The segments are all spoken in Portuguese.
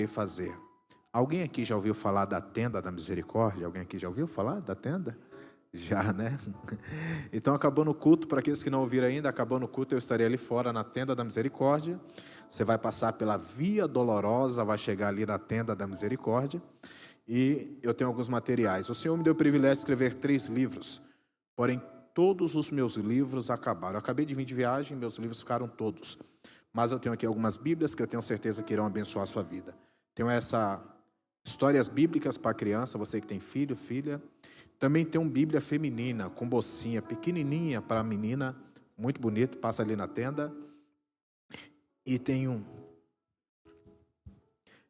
fazer. Alguém aqui já ouviu falar da tenda da misericórdia? Alguém aqui já ouviu falar da tenda? Já, né? Então, acabando o culto, para aqueles que não ouviram ainda, acabando o culto, eu estarei ali fora na tenda da misericórdia. Você vai passar pela Via Dolorosa, vai chegar ali na tenda da misericórdia. E eu tenho alguns materiais. O Senhor me deu o privilégio de escrever 3 livros, porém todos os meus livros acabaram. Eu acabei de vir de viagem, meus livros ficaram todos. Mas eu tenho aqui algumas Bíblias que eu tenho certeza que irão abençoar a sua vida. Tenho essa Histórias Bíblicas para criança, você que tem filho, filha. Também tem uma Bíblia feminina, com bolsinha, pequenininha para a menina, muito bonito, passa ali na tenda. E tem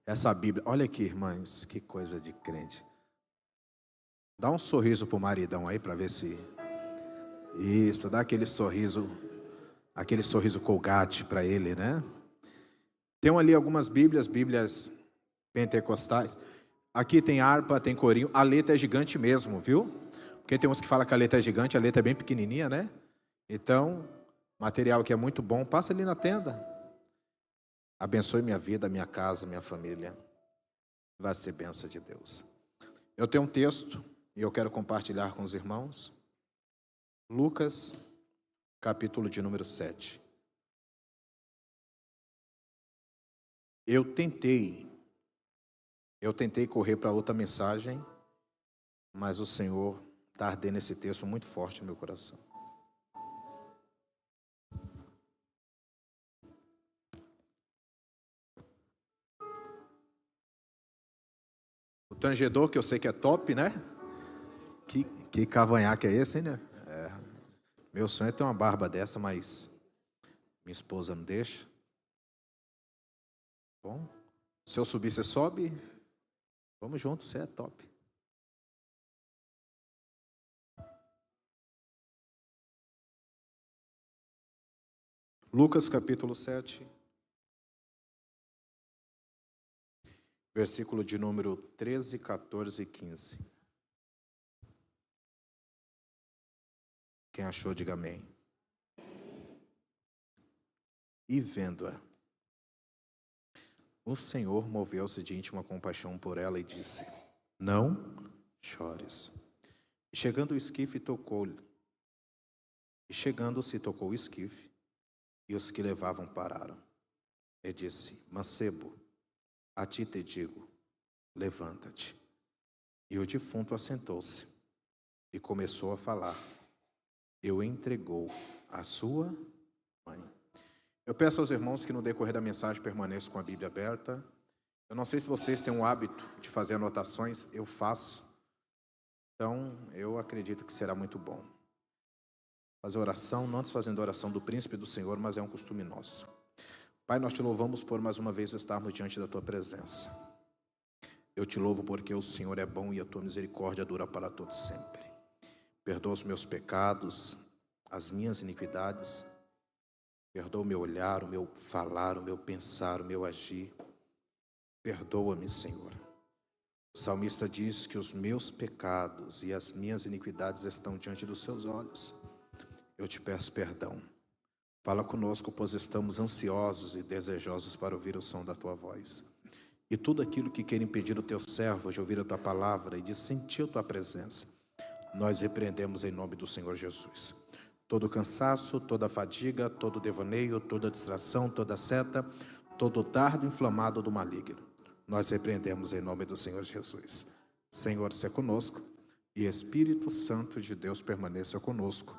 essa Bíblia, olha aqui, irmãs, que coisa de crente. Dá um sorriso pro maridão aí para ver se... Isso, dá aquele sorriso Colgate para ele, né? Tem ali algumas Bíblias pentecostais. Aqui tem harpa, tem corinho. A letra é gigante mesmo, viu? Porque tem uns que falam que a letra é gigante, a letra é bem pequenininha, né? Então, material que é muito bom, passa ali na tenda. Abençoe minha vida, minha casa, minha família. Vai ser bênção de Deus. Eu tenho um texto e eu quero compartilhar com os irmãos. Lucas, capítulo de número 7. Eu tentei correr para outra mensagem, mas o Senhor está ardendo esse texto muito forte no meu coração. O tangedor, que eu sei que é top, né? Que cavanhaque é esse, hein, né? Meu sonho é ter uma barba dessa, mas minha esposa não deixa. Bom, se eu subir, você sobe. Vamos junto, você é top. Lucas capítulo 7, versículo de número 13, 14 e 15. Quem achou, diga amém. E vendo-a, o Senhor moveu-se de íntima compaixão por ela e disse: não chores. E chegando o esquife, tocou-lhe. E chegando-se, tocou o esquife, e os que levavam pararam. E disse: mancebo, a ti te digo, levanta-te. E o defunto assentou-se e começou a falar. E o entregou à sua mãe. Eu peço aos irmãos que no decorrer da mensagem permaneçam com a Bíblia aberta. Eu não sei se vocês têm o hábito de fazer anotações, eu faço. Então, eu acredito que será muito bom. Fazer oração, não desfazendo a oração do príncipe do Senhor, mas é um costume nosso. Pai, nós te louvamos por mais uma vez estarmos diante da tua presença. Eu te louvo porque o Senhor é bom e a tua misericórdia dura para todos sempre. Perdoa os meus pecados, as minhas iniquidades. Perdoa o meu olhar, o meu falar, o meu pensar, o meu agir. Perdoa-me, Senhor. O salmista diz que os meus pecados e as minhas iniquidades estão diante dos seus olhos. Eu te peço perdão. Fala conosco, pois estamos ansiosos e desejosos para ouvir o som da tua voz. E tudo aquilo que quer impedir o teu servo de ouvir a tua palavra e de sentir a tua presença, nós repreendemos em nome do Senhor Jesus. Todo cansaço, toda fadiga, todo devaneio, toda distração, toda seta, todo dardo inflamado do maligno, nós repreendemos em nome do Senhor Jesus. Senhor, seja conosco e Espírito Santo de Deus permaneça conosco.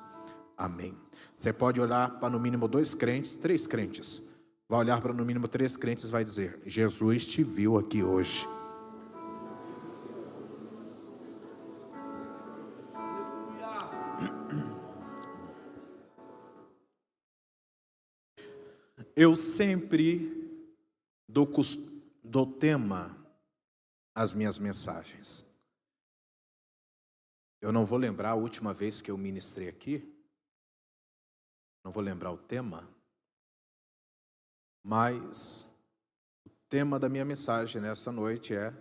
Amém. Você pode olhar para no mínimo 2 crentes, 3 crentes. Vai olhar para no mínimo 3 crentes e vai dizer: Jesus te viu aqui hoje. Eu sempre dou tema às minhas mensagens. Eu não vou lembrar a última vez que eu ministrei aqui. Não vou lembrar o tema. Mas o tema da minha mensagem nessa noite é: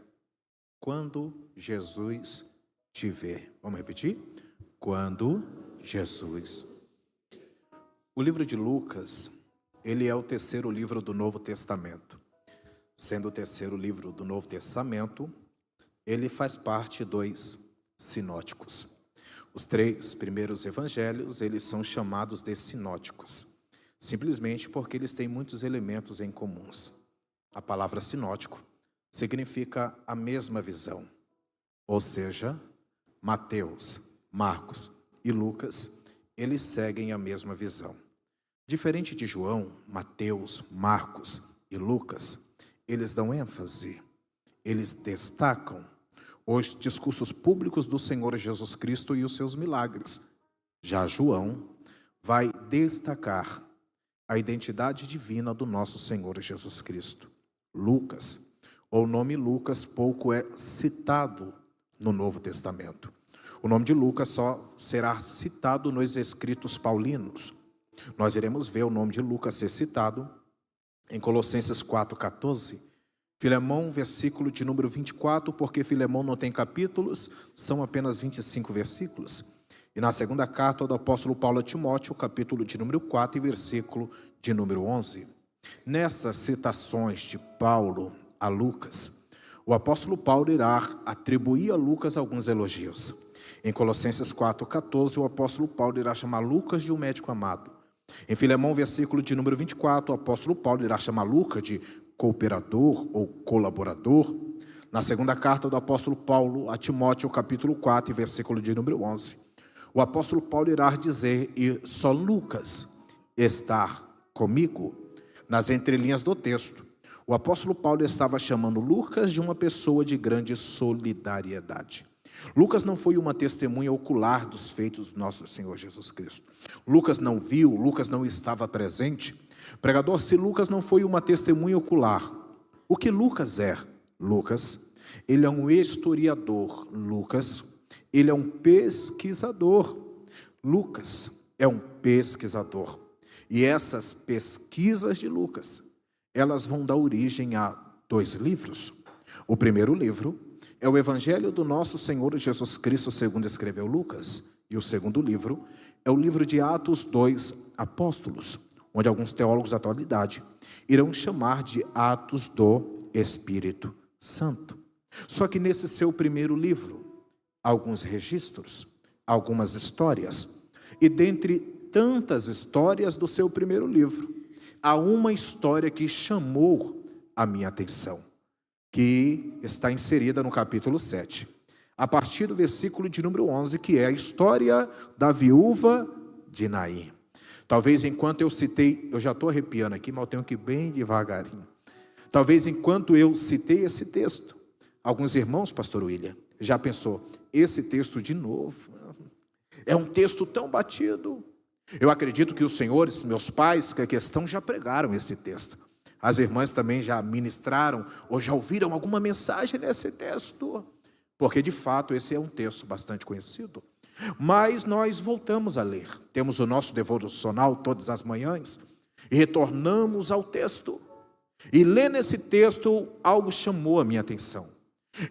quando Jesus te vê. Vamos repetir? Quando Jesus. O livro de Lucas, ele é o 3º livro do Novo Testamento. sendo o terceiro livro do Novo Testamento, ele faz parte dos sinóticos. Os 3 primeiros evangelhos, eles são chamados de sinóticos, simplesmente porque eles têm muitos elementos em comuns. A palavra sinótico significa a mesma visão, ou seja, Mateus, Marcos e Lucas, eles seguem a mesma visão. Diferente de João, Mateus, Marcos e Lucas, eles dão ênfase, eles destacam os discursos públicos do Senhor Jesus Cristo e os seus milagres. Já João vai destacar a identidade divina do nosso Senhor Jesus Cristo. Lucas, o nome Lucas pouco é citado no Novo Testamento. O nome de Lucas só será citado nos escritos paulinos. Nós iremos ver o nome de Lucas ser citado em Colossenses 4,14. Filemão, versículo de número 24, porque Filemão não tem capítulos, são apenas 25 versículos. E na segunda carta do apóstolo Paulo a Timóteo, capítulo de número 4 e versículo de número 11. Nessas citações de Paulo a Lucas, o apóstolo Paulo irá atribuir a Lucas alguns elogios. Em Colossenses 4,14, o apóstolo Paulo irá chamar Lucas de um médico amado. Em Filemão, versículo de número 24, o apóstolo Paulo irá chamar Lucas de cooperador ou colaborador. Na segunda carta do apóstolo Paulo a Timóteo, capítulo 4, versículo de número 11, o apóstolo Paulo irá dizer: e só Lucas está comigo. Nas entrelinhas do texto, o apóstolo Paulo estava chamando Lucas de uma pessoa de grande solidariedade. Lucas não foi uma testemunha ocular dos feitos do nosso Senhor Jesus Cristo. Lucas não viu, Lucas não estava presente. Pregador, se Lucas não foi uma testemunha ocular, o que Lucas é? Lucas, ele é um historiador. Lucas, ele é um pesquisador. Lucas é um pesquisador. E essas pesquisas de Lucas, elas vão dar origem a 2 livros. O primeiro livro é o Evangelho do nosso Senhor Jesus Cristo, segundo escreveu Lucas. E o segundo livro é o livro de Atos dos Apóstolos, onde alguns teólogos da atualidade irão chamar de Atos do Espírito Santo. Só que nesse seu primeiro livro, alguns registros, algumas histórias, e dentre tantas histórias do seu primeiro livro, há uma história que chamou a minha atenção, que está inserida no capítulo 7, a partir do versículo de número 11, que é a história da viúva de Naim. Talvez enquanto eu citei, eu já estou arrepiando aqui, mas eu tenho que ir bem devagarinho. Talvez enquanto eu citei esse texto, alguns irmãos, pastor William, já pensou, esse texto de novo, é um texto tão batido. Eu acredito que os senhores, meus pais, que a questão já pregaram esse texto. As irmãs também já ministraram ou já ouviram alguma mensagem nesse texto, porque de fato esse é um texto bastante conhecido. Mas nós voltamos a ler, temos o nosso devocional todas as manhãs, e retornamos ao texto, e lendo esse texto, algo chamou a minha atenção,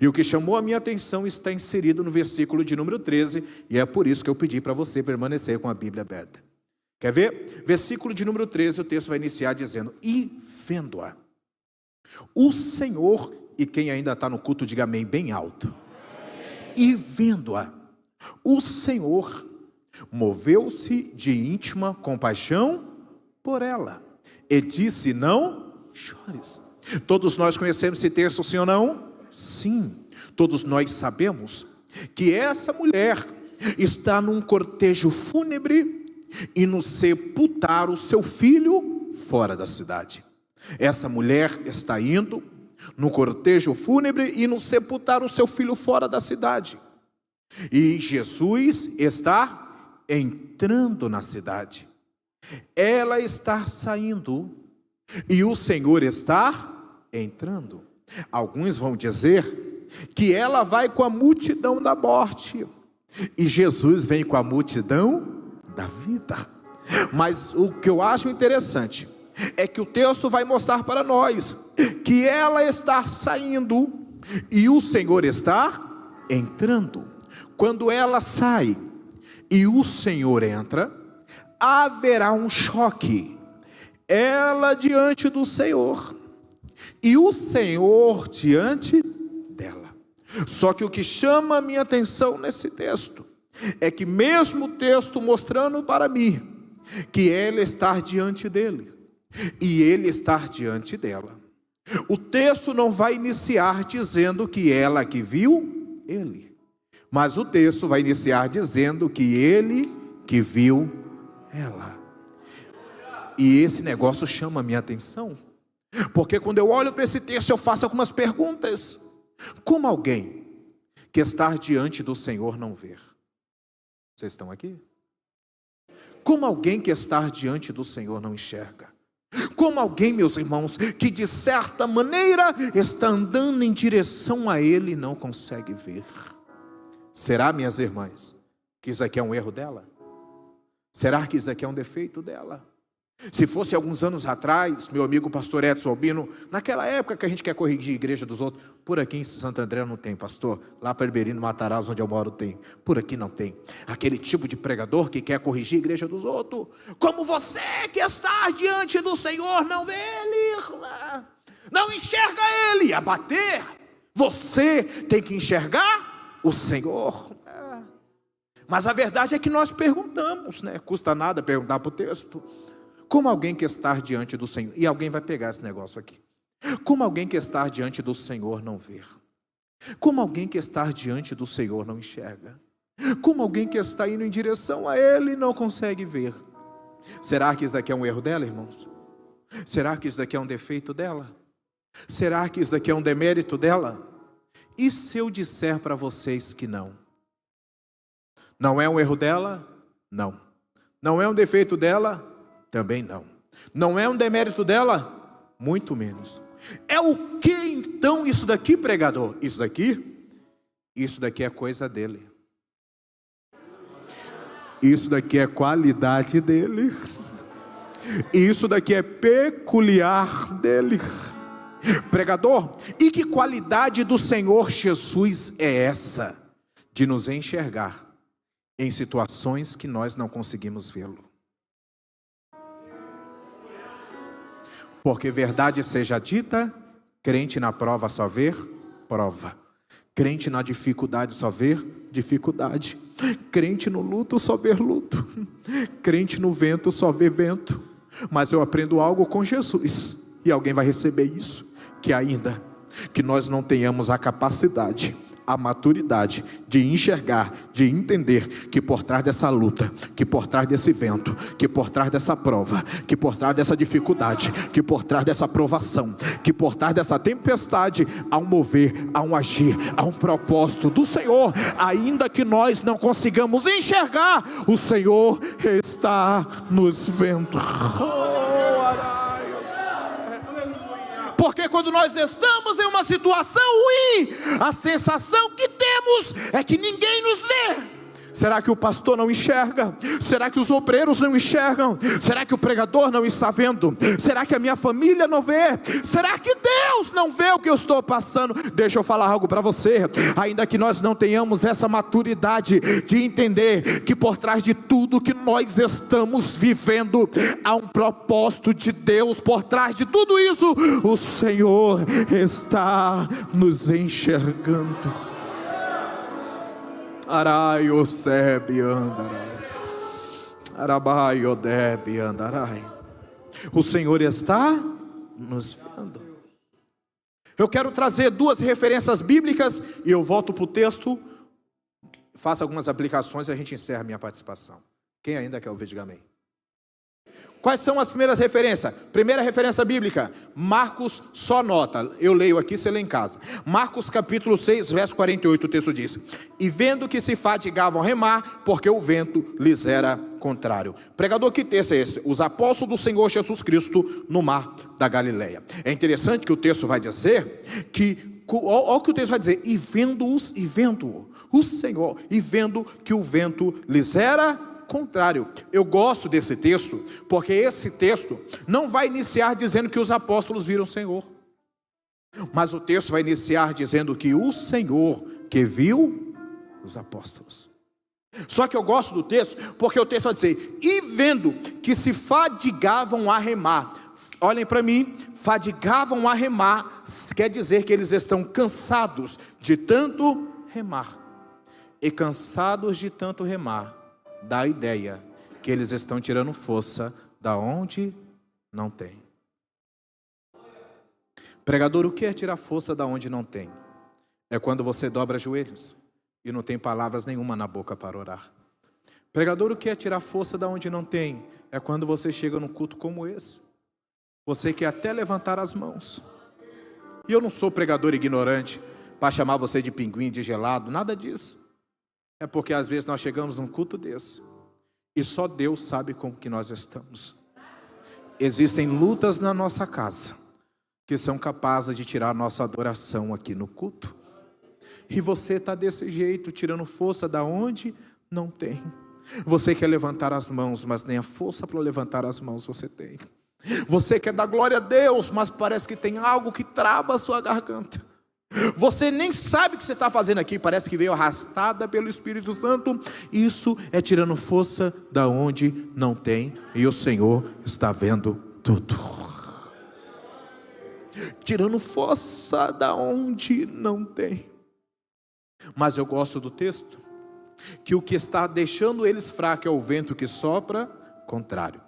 e o que chamou a minha atenção está inserido no versículo de número 13, e é por isso que eu pedi para você permanecer com a Bíblia aberta. Quer ver? Versículo de número 13, o texto vai iniciar dizendo: e vendo-a, o Senhor, e quem ainda está no culto, diga amém bem alto. E vendo-a, o Senhor moveu-se de íntima compaixão por ela, e disse: não chores. Todos nós conhecemos esse texto, sim ou não? Sim, todos nós sabemos que essa mulher está num cortejo fúnebre, indo sepultar o seu filho fora da cidade. Essa mulher está indo no cortejo fúnebre e indo sepultar o seu filho fora da cidade. E Jesus está entrando na cidade. Ela está saindo e o Senhor está entrando. Alguns vão dizer que ela vai com a multidão da morte e Jesus vem com a multidão da vida. Mas o que eu acho interessante é que o texto vai mostrar para nós que ela está saindo e o Senhor está entrando. Quando ela sai e o Senhor entra, haverá um choque. Ela diante do Senhor, e o Senhor diante dela. Só que o que chama a minha atenção nesse texto é que mesmo o texto mostrando para mim que ela está diante dele e ele está diante dela, o texto não vai iniciar dizendo que ela que viu ele, mas o texto vai iniciar dizendo que ele que viu ela. E esse negócio chama a minha atenção, porque quando eu olho para esse texto eu faço algumas perguntas. Como alguém que está diante do Senhor não ver? Vocês estão aqui? Como alguém que está diante do Senhor não enxerga? Como alguém, meus irmãos, que de certa maneira está andando em direção a Ele e não consegue ver? Será, minhas irmãs, que isso aqui é um erro dela? Será que isso aqui é um defeito dela? Se fosse alguns anos atrás, meu amigo pastor Edson Albino, naquela época que a gente quer corrigir a igreja dos outros, por aqui em Santo André não tem, pastor, lá para Iberino, Matarazzo, onde eu moro tem, por aqui não tem, aquele tipo de pregador que quer corrigir a igreja dos outros, como você que está diante do Senhor, não vê Ele, não enxerga Ele, a bater, você tem que enxergar o Senhor. Mas a verdade é que nós perguntamos, custa nada perguntar para o texto. Como alguém que está diante do Senhor, e alguém vai pegar esse negócio aqui, como alguém que está diante do Senhor não ver? Como alguém que está diante do Senhor não enxerga? Como alguém que está indo em direção a Ele não consegue ver? Será que isso daqui é um erro dela, irmãos? Será que isso daqui é um defeito dela? Será que isso daqui é um demérito dela? E se eu disser para vocês que não? Não é um erro dela? Não. Não é um defeito dela? Também não. Não é um demérito dela? Muito menos. É o que então isso daqui, pregador? Isso daqui é coisa dele. Isso daqui é qualidade dele. Isso daqui é peculiar dele. Pregador, e que qualidade do Senhor Jesus é essa? De nos enxergar em situações que nós não conseguimos vê-lo. Porque verdade seja dita, crente na prova só vê prova. Crente na dificuldade só vê dificuldade. Crente no luto só vê luto. Crente no vento só vê vento. Mas eu aprendo algo com Jesus, e alguém vai receber isso, que ainda que nós não tenhamos a capacidade, a maturidade de enxergar, de entender que por trás dessa luta, que por trás desse vento, que por trás dessa prova, que por trás dessa dificuldade, que por trás dessa provação, que por trás dessa tempestade, há um mover, há um agir, há um propósito do Senhor. Ainda que nós não consigamos enxergar, o Senhor está nos vendo. Porque quando nós estamos em uma situação ruim, a sensação que temos é que ninguém nos vê. Será que o pastor não enxerga? Será que os obreiros não enxergam? Será que o pregador não está vendo? Será que a minha família não vê? Será que Deus não vê o que eu estou passando? Deixa eu falar algo para você. Ainda que nós não tenhamos essa maturidade de entender que por trás de tudo que nós estamos vivendo, há um propósito de Deus. Por trás de tudo isso, o Senhor está nos enxergando. Arai, Osebi, andarai. Arabai, Odebi, andarai. O Senhor está nos vendo. Eu quero trazer duas referências bíblicas e eu volto para o texto, faço algumas aplicações e a gente encerra a minha participação. Quem ainda quer ouvir, diga amém. Quais são as primeiras referências? Primeira referência bíblica, Marcos, só nota, eu leio aqui, você lê em casa. Marcos capítulo 6, verso 48, o texto diz: e vendo que se fatigavam a remar, porque o vento lhes era contrário. Pregador, que texto é esse? Os apóstolos do Senhor Jesus Cristo no mar da Galileia. É interessante que o texto vai dizer que, olha o que o texto vai dizer, e vendo o Senhor, e vendo que o vento lhes era contrário. Eu gosto desse texto, porque esse texto não vai iniciar dizendo que os apóstolos viram o Senhor, mas o texto vai iniciar dizendo que o Senhor que viu os apóstolos. Só que eu gosto do texto, porque o texto vai dizer, e vendo que se fadigavam a remar. Olhem para mim, fadigavam a remar, quer dizer que eles estão cansados de tanto remar. E cansados de tanto remar, dá a ideia que eles estão tirando força da onde não tem. Pregador, o que é tirar força da onde não tem? É quando você dobra joelhos e não tem palavras nenhuma na boca para orar. Pregador, o que é tirar força da onde não tem? É quando você chega num culto como esse. Você quer até levantar as mãos. E eu não sou pregador ignorante para chamar você de pinguim, de gelado, nada disso. É porque às vezes nós chegamos num culto desse e só Deus sabe como que nós estamos. Existem lutas na nossa casa que são capazes de tirar nossa adoração aqui no culto. E você está desse jeito, tirando força da onde não tem. Você quer levantar as mãos, mas nem a força para levantar as mãos você tem. Você quer dar glória a Deus, mas parece que tem algo que trava a sua garganta. Você nem sabe o que você está fazendo aqui, parece que veio arrastada pelo Espírito Santo. Isso é tirando força da onde não tem, e o Senhor está vendo tudo. Tirando força da onde não tem. Mas eu gosto do texto, que o que está deixando eles fracos é o vento que sopra contrário.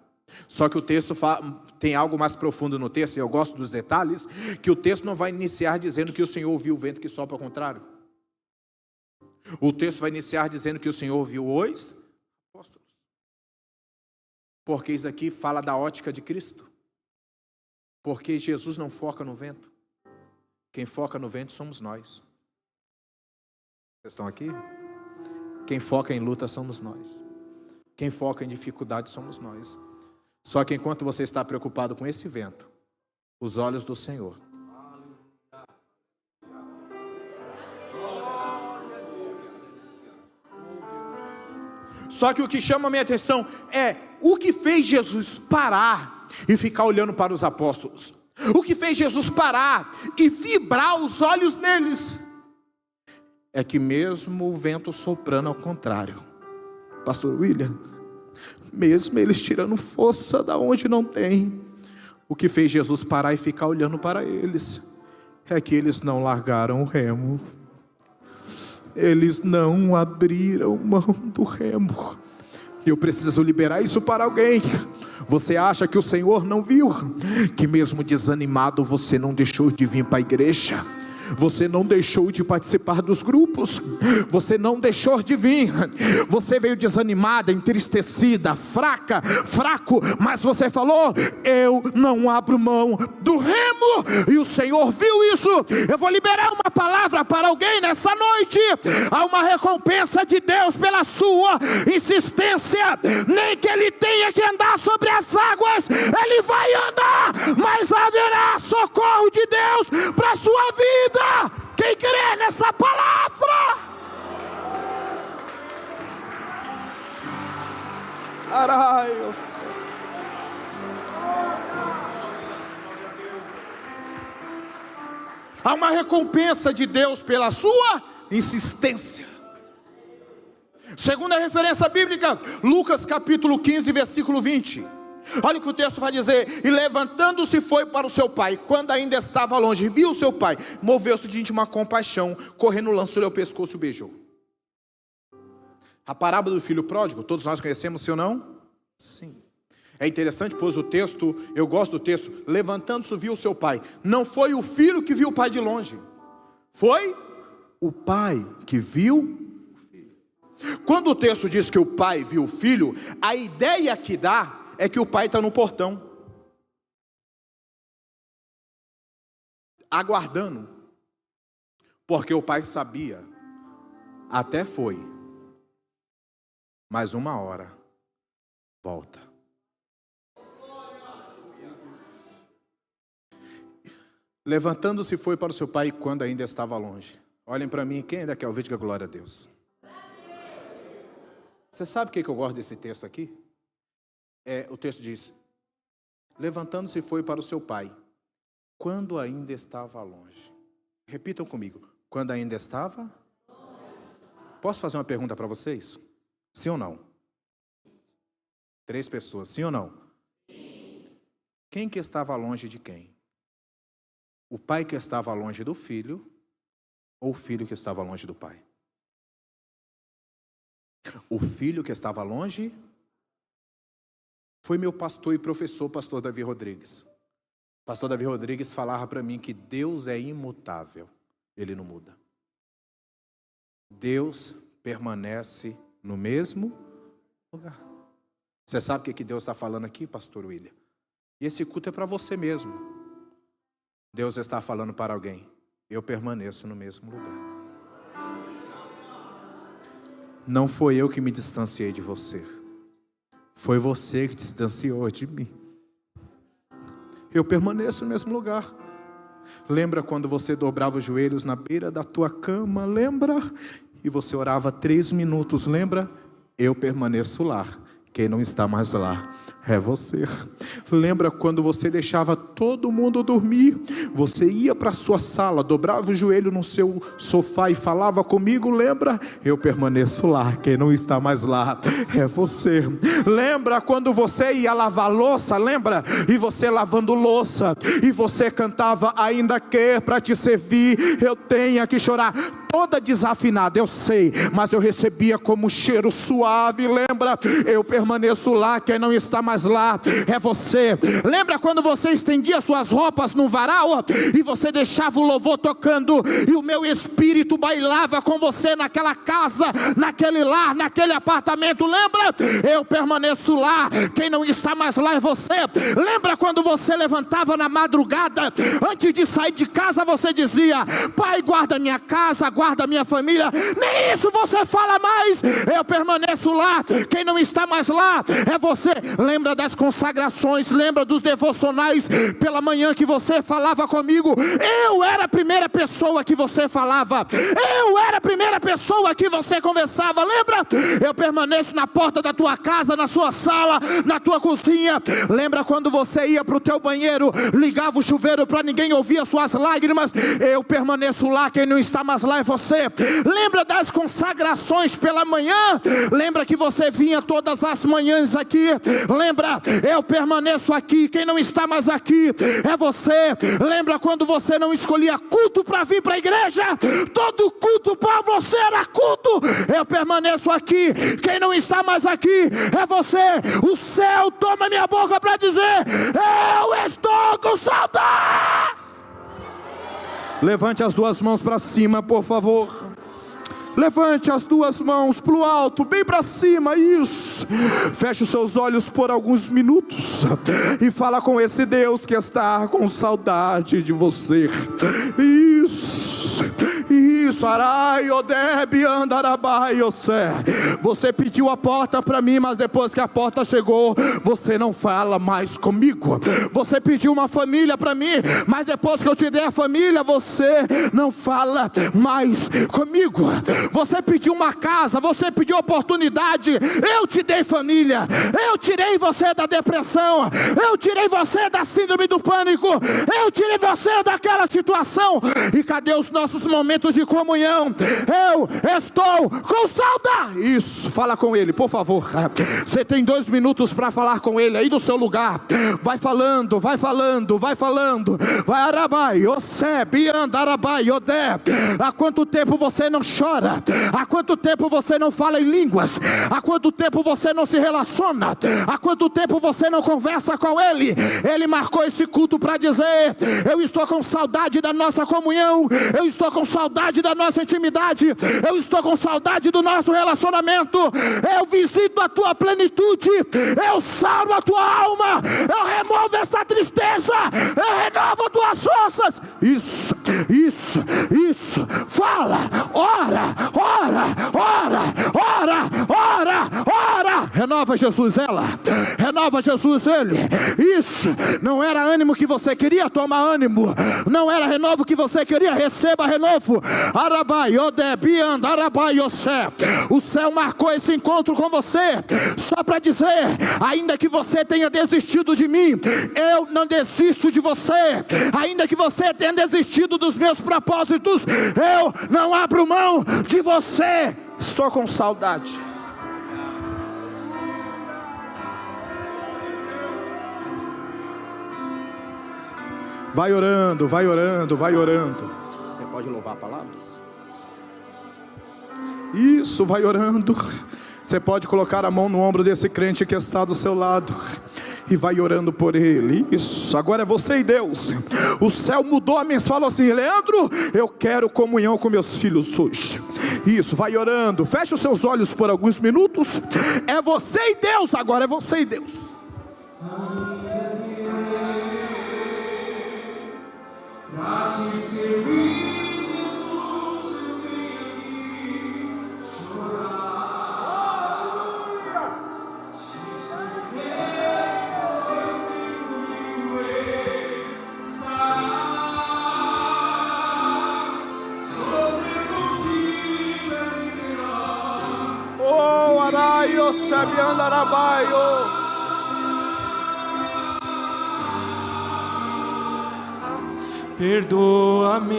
Só que o texto tem algo mais profundo no texto, e eu gosto dos detalhes, que o texto não vai iniciar dizendo que o Senhor ouviu o vento que sopra ao contrário. O texto vai iniciar dizendo que o Senhor ouviu os apóstolos. Porque isso aqui fala da ótica de Cristo. Porque Jesus não foca no vento. Quem foca no vento somos nós. Vocês estão aqui? Quem foca em luta somos nós. Quem foca em dificuldade somos nós. Só que enquanto você está preocupado com esse vento, os olhos do Senhor. Só que o que chama a minha atenção é o que fez Jesus parar e ficar olhando para os apóstolos. O que fez Jesus parar e vibrar os olhos neles. É que mesmo o vento soprando ao contrário, Pastor William, mesmo eles tirando força da onde não tem, o que fez Jesus parar e ficar olhando para eles, é que eles não largaram o remo, eles não abriram mão do remo. Eu preciso liberar isso para alguém. Você acha que o Senhor não viu? Que mesmo desanimado você não deixou de vir para a igreja? Você não deixou de participar dos grupos, você não deixou de vir, você veio desanimada, entristecida, fraco, mas você falou, eu não abro mão do remo, e o Senhor viu isso. Eu vou liberar uma palavra para alguém nessa noite. Há uma recompensa de Deus pela sua insistência, nem que ele tenha que andar sobre as águas, ele vai andar, mas haverá socorro de Deus para a sua vida. Quem crê nessa palavra? Araios. Há uma recompensa de Deus pela sua insistência. Segunda referência bíblica, Lucas capítulo 15, versículo 20. Olha o que o texto vai dizer: e levantando-se foi para o seu pai, quando ainda estava longe, viu o seu pai, moveu-se de íntima compaixão, correndo lançou-lhe ao pescoço e o beijou. A parábola do filho pródigo, todos nós conhecemos, sim ou não? Sim. É interessante, pois o texto, eu gosto do texto, levantando-se viu o seu pai. Não foi o filho que viu o pai de longe, foi o pai que viu o filho. Quando o texto diz que o pai viu o filho, a ideia que dá é que o pai está no portão, aguardando, porque o pai sabia, até foi, mais uma hora, volta. Levantando-se foi para o seu pai quando ainda estava longe. Olhem para mim, quem ainda quer ouvir, diga glória a Deus. Você sabe o que eu gosto desse texto aqui? O texto diz, levantando-se foi para o seu pai, quando ainda estava longe. Repitam comigo, quando ainda estava? Posso fazer uma pergunta para vocês? Sim ou não? 3 pessoas, sim ou não? Quem que estava longe de quem? O pai que estava longe do filho ou o filho que estava longe do pai? O filho que estava longe foi meu pastor e professor, pastor Davi Rodrigues. Pastor Davi Rodrigues falava para mim que Deus é imutável, Ele não muda. Deus permanece no mesmo lugar. Você sabe o que Deus está falando aqui, pastor William? E esse culto é para você mesmo. Deus está falando para alguém: eu permaneço no mesmo lugar. Não foi eu que me distanciei de você, foi você que distanciou de mim. Eu permaneço no mesmo lugar. Lembra quando você dobrava os joelhos na beira da tua cama? Lembra? E você orava 3 minutos, lembra? Eu permaneço lá. Quem não está mais lá é você. Lembra quando você deixava todo mundo dormir? Você ia para a sua sala, dobrava o joelho no seu sofá e falava comigo, lembra? Eu permaneço lá. Quem não está mais lá é você. Lembra quando você ia lavar louça? Lembra? E você lavando louça, e você cantava: ainda que para te servir eu tenha que chorar. Toda desafinada, eu sei, mas eu recebia como cheiro suave. Lembra? Eu permaneço lá. Quem não está mais lá é você. Lembra quando você estendia suas roupas no varal e você deixava o louvor tocando e o meu espírito bailava com você naquela casa, naquele lar, naquele apartamento? Lembra? Eu permaneço lá. Quem não está mais lá é você. Lembra quando você levantava na madrugada, antes de sair de casa você dizia: Pai, guarda minha casa, guarda minha família? Nem isso você fala mais. Eu permaneço lá. Quem não está mais lá é você. Lembra das consagrações, lembra dos devocionais pela manhã que você falava comigo? Eu era a primeira pessoa que você falava, eu era a primeira pessoa que você conversava. Lembra? Eu permaneço na porta da tua casa, na sua sala, na tua cozinha. Lembra quando você ia para o teu banheiro, ligava o chuveiro para ninguém ouvir as suas lágrimas? Eu permaneço lá. Quem não está mais lá é você. Lembra das consagrações pela manhã? Lembra que você vinha todas as manhãs aqui? Lembra? Eu permaneço aqui. Quem não está mais aqui é você. Lembra quando você não escolhia culto para vir para a igreja? Todo culto para você era culto. Eu permaneço aqui. Quem não está mais aqui é você. O céu toma minha boca para dizer: eu estou com saudade. Levante as duas mãos para cima, por favor. Levante as duas mãos para o alto, bem para cima, isso. Feche os seus olhos por alguns minutos e fala com esse Deus que está com saudade de você. Isso, isso. Arai, Odeb, Andarabai, Osé. Você pediu a porta para mim, mas depois que a porta chegou, você não fala mais comigo. Você pediu uma família para mim, mas depois que eu te dei a família, você não fala mais comigo. Você pediu uma casa, você pediu oportunidade, eu te dei família. Eu tirei você da depressão, eu tirei você da síndrome do pânico, eu tirei você daquela situação. E cadê os nossos momentos de comunhão? Eu estou com saudade. Isso, fala com ele, por favor. Você tem 2 minutos para falar com ele aí no seu lugar. Vai falando, vai falando, vai falando. Vai arabai, osé, biandarabai, odé. Há quanto tempo você não chora? Há quanto tempo você não fala em línguas? Há quanto tempo você não se relaciona? Há quanto tempo você não conversa com ele? Ele marcou esse culto para dizer: eu estou com saudade da nossa comunhão, eu estou com saudade da nossa intimidade, eu estou com saudade do nosso relacionamento. Eu visito a tua plenitude, eu saro a tua alma, eu removo essa tristeza, eu renovo as tuas forças. Isso, isso, isso. Fala, ora, ora, ora, ora, ora, ora. Renova Jesus ela, renova Jesus ele. Isso, não era ânimo que você queria, toma ânimo. Não era renovo que você queria, receba renovo. Arabai, odebiand, arabai, osé. O céu marcou esse encontro com você, só para dizer: ainda que você tenha desistido de mim, eu não desisto de você. Ainda que você tenha desistido dos meus propósitos, eu não abro mão de você. Estou com saudade. Vai orando, vai orando, vai orando. Você pode louvar palavras? Isso, vai orando. Você pode colocar a mão no ombro desse crente que está do seu lado e vai orando por ele. Isso, agora é você e Deus. O céu mudou a mensagem, falou assim: Leandro, eu quero comunhão com meus filhos hoje. Isso, vai orando. Feche os seus olhos por alguns minutos. É você e Deus, agora é você e Deus. Oh, araio, sabiandarabaio. Perdoa-me,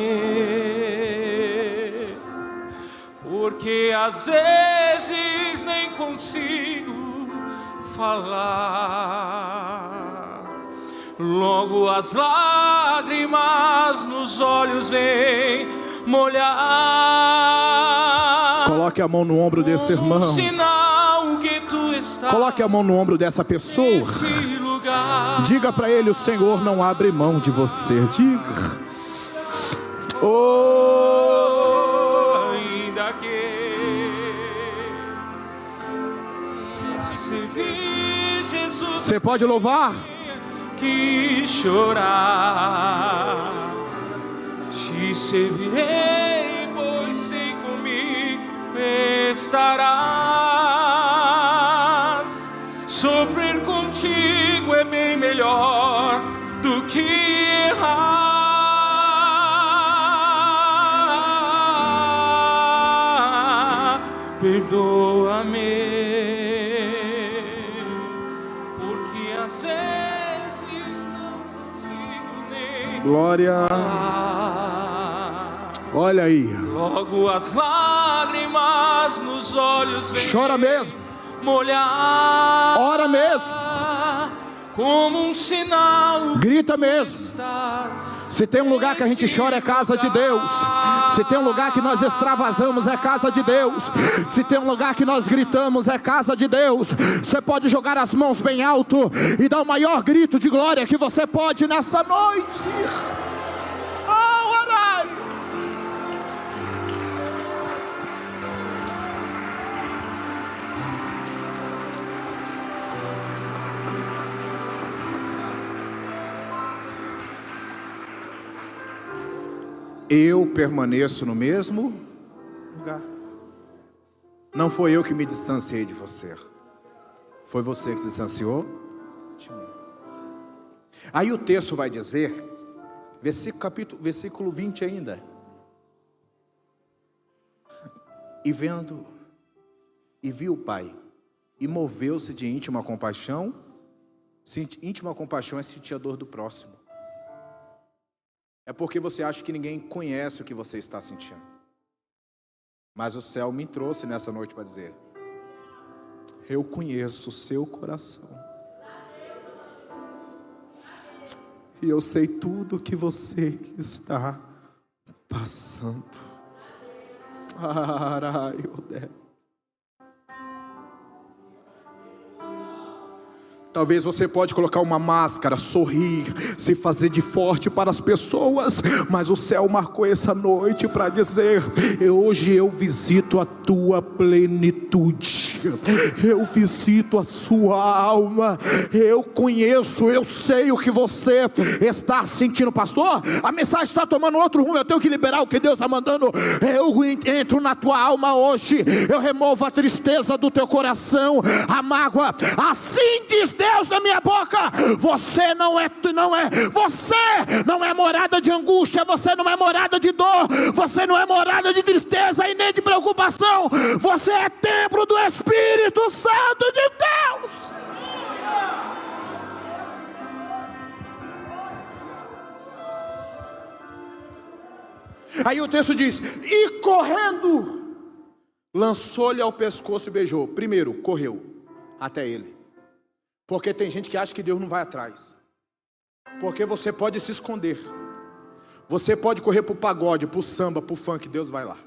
porque às vezes nem consigo falar. Logo as lágrimas nos olhos vêm molhar. Coloque a mão no ombro desse irmão. Sinal que tu estás. Coloque a mão no ombro dessa pessoa. Diga para ele: o Senhor não abre mão de você. Diga. Oh, ainda que te servir, Jesus, você pode louvar. Que chorar, te servirei, pois sei comigo estarás. Sofrer contigo é bem melhor do que errar. Perdoa-me, porque às vezes não consigo nem Glória. Olha aí. Logo as lágrimas nos olhos vêm. Chora mesmo. Molhar. Ora mesmo. Como um sinal. Grita mesmo. Se tem um lugar que a gente chora é casa de Deus. Se tem um lugar que nós extravasamos é casa de Deus. Se tem um lugar que nós gritamos é casa de Deus. Você pode jogar as mãos bem alto e dar o maior grito de glória que você pode nessa noite. Oh, orai. Eu permaneço no mesmo lugar. Não foi eu que me distanciei de você. Foi você que se distanciou de mim. Aí o texto vai dizer, versículo 20 ainda. E vendo, e viu o Pai, e moveu-se de íntima compaixão. Íntima compaixão é sentir a dor do próximo. É porque você acha que ninguém conhece o que você está sentindo. Mas o céu me trouxe nessa noite para dizer: eu conheço o seu coração. E eu sei tudo que você está passando. Talvez você pode colocar uma máscara, sorrir, se fazer de forte para as pessoas, mas o céu marcou essa noite para dizer: hoje eu visito a tua plenitude, eu visito a sua alma, eu conheço, eu sei o que você está sentindo. Pastor, a mensagem está tomando outro rumo, eu tenho que liberar o que Deus está mandando. Eu entro na tua alma hoje, eu removo a tristeza do teu coração, a mágoa. Assim diz Deus na minha boca: você não é morada de angústia, você não é morada de dor, você não é morada de tristeza e nem de preocupação, você é templo do Espírito Santo de Deus. Aí o texto diz: e correndo, lançou-lhe ao pescoço e beijou. Primeiro, correu até ele. Porque tem gente que acha que Deus não vai atrás. Porque você pode se esconder, você pode correr para o pagode, para o samba, para o funk, Deus vai lá.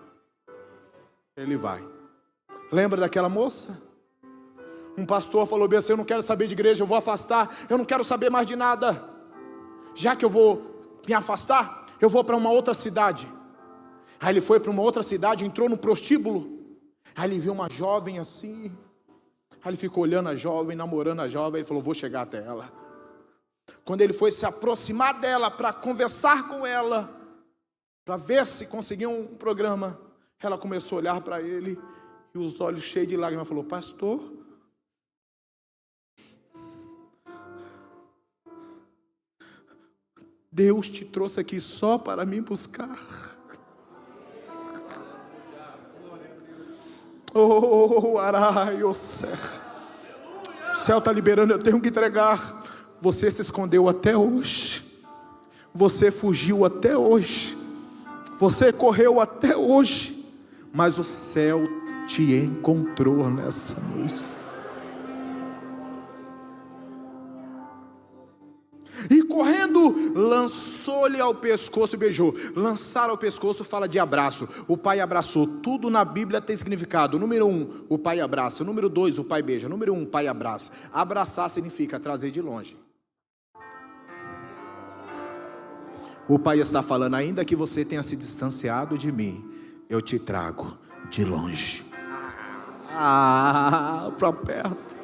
Ele vai. Lembra daquela moça? Um pastor falou bem assim: eu não quero saber de igreja, eu vou afastar, eu não quero saber mais de nada. Já que eu vou me afastar, eu vou para uma outra cidade. Aí ele foi para uma outra cidade, entrou no prostíbulo. Aí ele viu uma jovem assim. Aí ele ficou olhando a jovem, namorando a jovem. Ele falou: vou chegar até ela. Quando ele foi se aproximar dela para conversar com ela, para ver se conseguia um programa, ela começou a olhar para ele e os olhos cheios de lágrimas, falou: pastor, Deus te trouxe aqui só para me buscar. Oh, arai, o céu está liberando, eu tenho que entregar. Você se escondeu até hoje, você fugiu até hoje, você correu até hoje, mas o céu te encontrou nessa noite. E correndo, lançou-lhe ao pescoço e beijou. Lançar ao pescoço fala de abraço. O pai abraçou. Tudo na Bíblia tem significado. Número 1, o pai abraça. Número 2, o pai beija. Número 1, o pai abraça. Abraçar significa trazer de longe. O pai está falando: ainda que você tenha se distanciado de mim, eu te trago de longe. Para perto.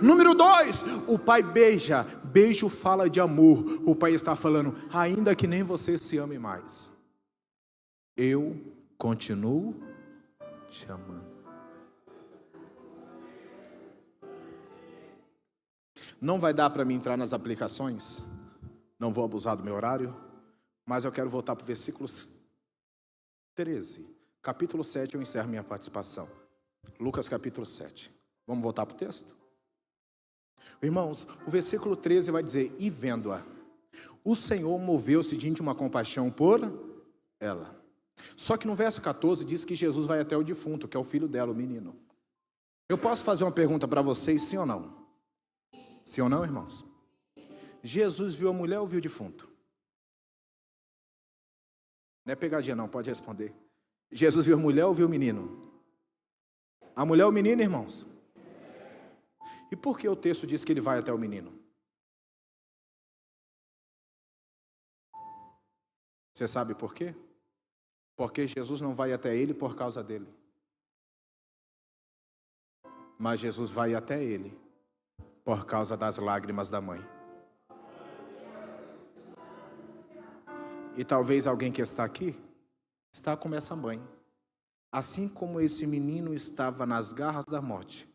Número 2, o pai beija. Beijo fala de amor. O pai está falando: ainda que nem você se ame mais, eu continuo te amando. Não vai dar para mim entrar nas aplicações, não vou abusar do meu horário, mas eu quero voltar para o versículo 13. Capítulo 7 eu encerro minha participação. Lucas capítulo 7. Vamos voltar para o texto? Irmãos, o versículo 13 vai dizer: e vendo-a, o Senhor moveu-se de íntima compaixão por ela. Só que no verso 14 diz que Jesus vai até o defunto, que é o filho dela, o menino. Eu posso fazer uma pergunta para vocês, sim ou não? Sim ou não, irmãos? Jesus viu a mulher ou viu o defunto? Não é pegadinha não, pode responder. Jesus viu a mulher ou viu o menino? A mulher ou o menino, irmãos? E por que o texto diz que ele vai até o menino? Você sabe por quê? Porque Jesus não vai até ele por causa dele, mas Jesus vai até ele por causa das lágrimas da mãe. E talvez alguém que está aqui está como essa mãe. Assim como esse menino estava nas garras da morte,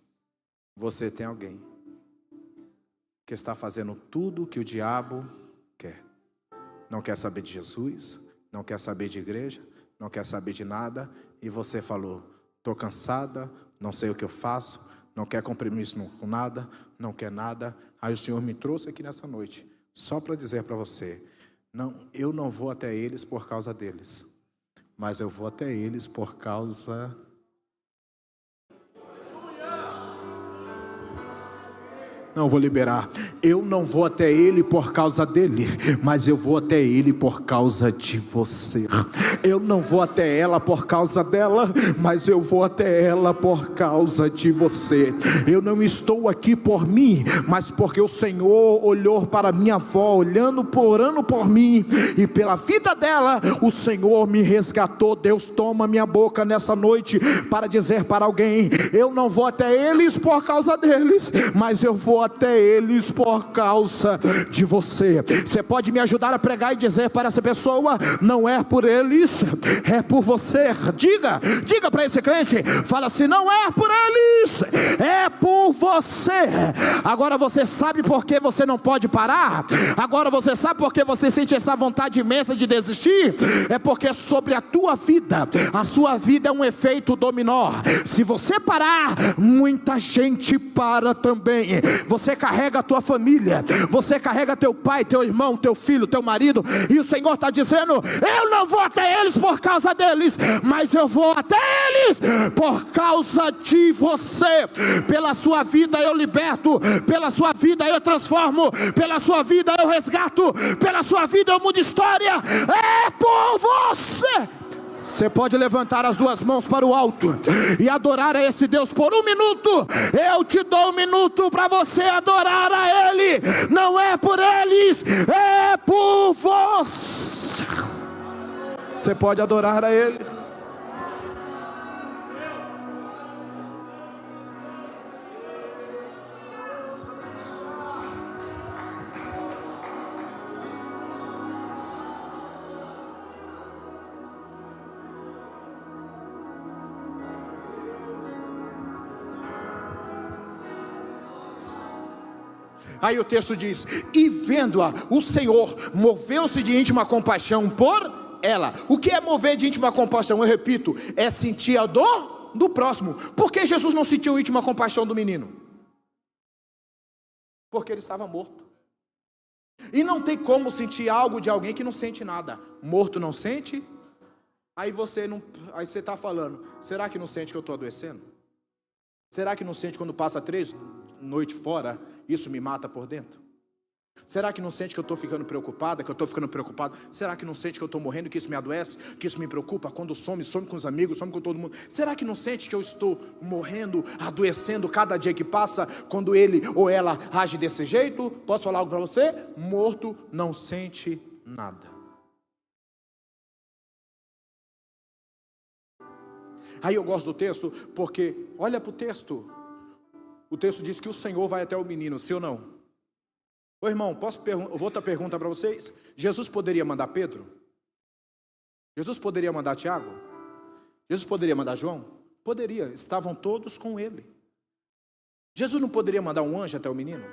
você tem alguém que está fazendo tudo o que o diabo quer. Não quer saber de Jesus, não quer saber de igreja, não quer saber de nada. E você falou: estou cansada, não sei o que eu faço, não quer compromisso com nada, não quer nada. Aí o Senhor me trouxe aqui nessa noite só para dizer para você: não, eu não vou até eles por causa deles, mas eu vou até eles por causa... Não, vou liberar. Eu não vou até ele por causa dele, mas eu vou até ele por causa de você. Eu não vou até ela por causa dela, mas eu vou até ela por causa de você. Eu não estou aqui por mim, mas porque o Senhor olhou para minha avó, orando por mim, e pela vida dela, o Senhor me resgatou. Deus toma minha boca nessa noite para dizer para alguém: eu não vou até eles por causa deles, mas eu vou até eles por causa de você. Você pode me ajudar a pregar e dizer para essa pessoa: não é por eles, é por você. Diga para esse crente, fala assim: não é por eles, é por você. Agora você sabe por que você não pode parar? Agora você sabe por que você sente essa vontade imensa de desistir? É porque sobre a tua vida, a sua vida é um efeito dominó. Se você parar, muita gente para também. você carrega a tua família, você carrega teu pai, teu irmão, teu filho, teu marido, e o Senhor está dizendo: eu não vou até eles por causa deles, mas eu vou até eles por causa de você. Pela sua vida eu liberto, pela sua vida eu transformo, pela sua vida eu resgato, pela sua vida eu mudo história. É por você. Você pode levantar as duas mãos para o alto e adorar a esse Deus por 1 minuto. Eu te dou 1 minuto para você adorar a Ele. Não é por eles, é por você. Você pode adorar a Ele. Aí o texto diz: e vendo-a, o Senhor moveu-se de íntima compaixão por ela. O que é mover de íntima compaixão? Eu repito, é sentir a dor do próximo. Por que Jesus não sentiu íntima compaixão do menino? Porque ele estava morto. E não tem como sentir algo de alguém que não sente nada. Morto não sente. Aí você está falando: será que não sente que eu estou adoecendo? Será que não sente quando passa 3 noites fora, isso me mata por dentro? Será que não sente que eu estou ficando preocupada, que eu estou ficando preocupado? Será que não sente que eu estou morrendo, que isso me adoece, que isso me preocupa? Quando some com os amigos, some com todo mundo. Será que não sente que eu estou morrendo, adoecendo cada dia que passa, quando ele ou ela age desse jeito? Posso falar algo para você? Morto não sente nada. Aí eu gosto do texto, porque olha para o texto. O texto diz que o Senhor vai até o menino, sim ou não? Ô irmão, vou outra pergunta para vocês. Jesus poderia mandar Pedro? Jesus poderia mandar Tiago? Jesus poderia mandar João? Poderia, estavam todos com ele. Jesus não poderia mandar um anjo até o menino?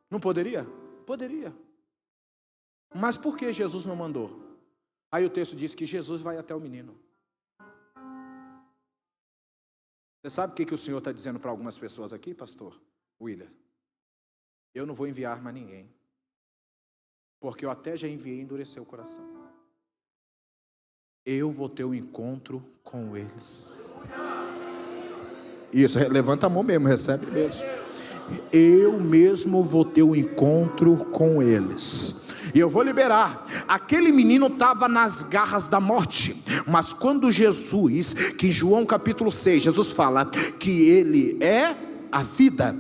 Não poderia? Poderia. Mas por que Jesus não mandou? Aí o texto diz que Jesus vai até o menino. Você sabe o que o Senhor está dizendo para algumas pessoas aqui, pastor William? Eu não vou enviar mais ninguém, porque eu até já enviei e endureceu o coração. Eu vou ter um encontro com eles. Isso, levanta a mão mesmo, recebe mesmo. Eu mesmo vou ter um encontro com eles. E eu vou liberar. Aquele menino estava nas garras da morte. Mas quando Jesus, que em João capítulo 6, Jesus fala que ele é a vida.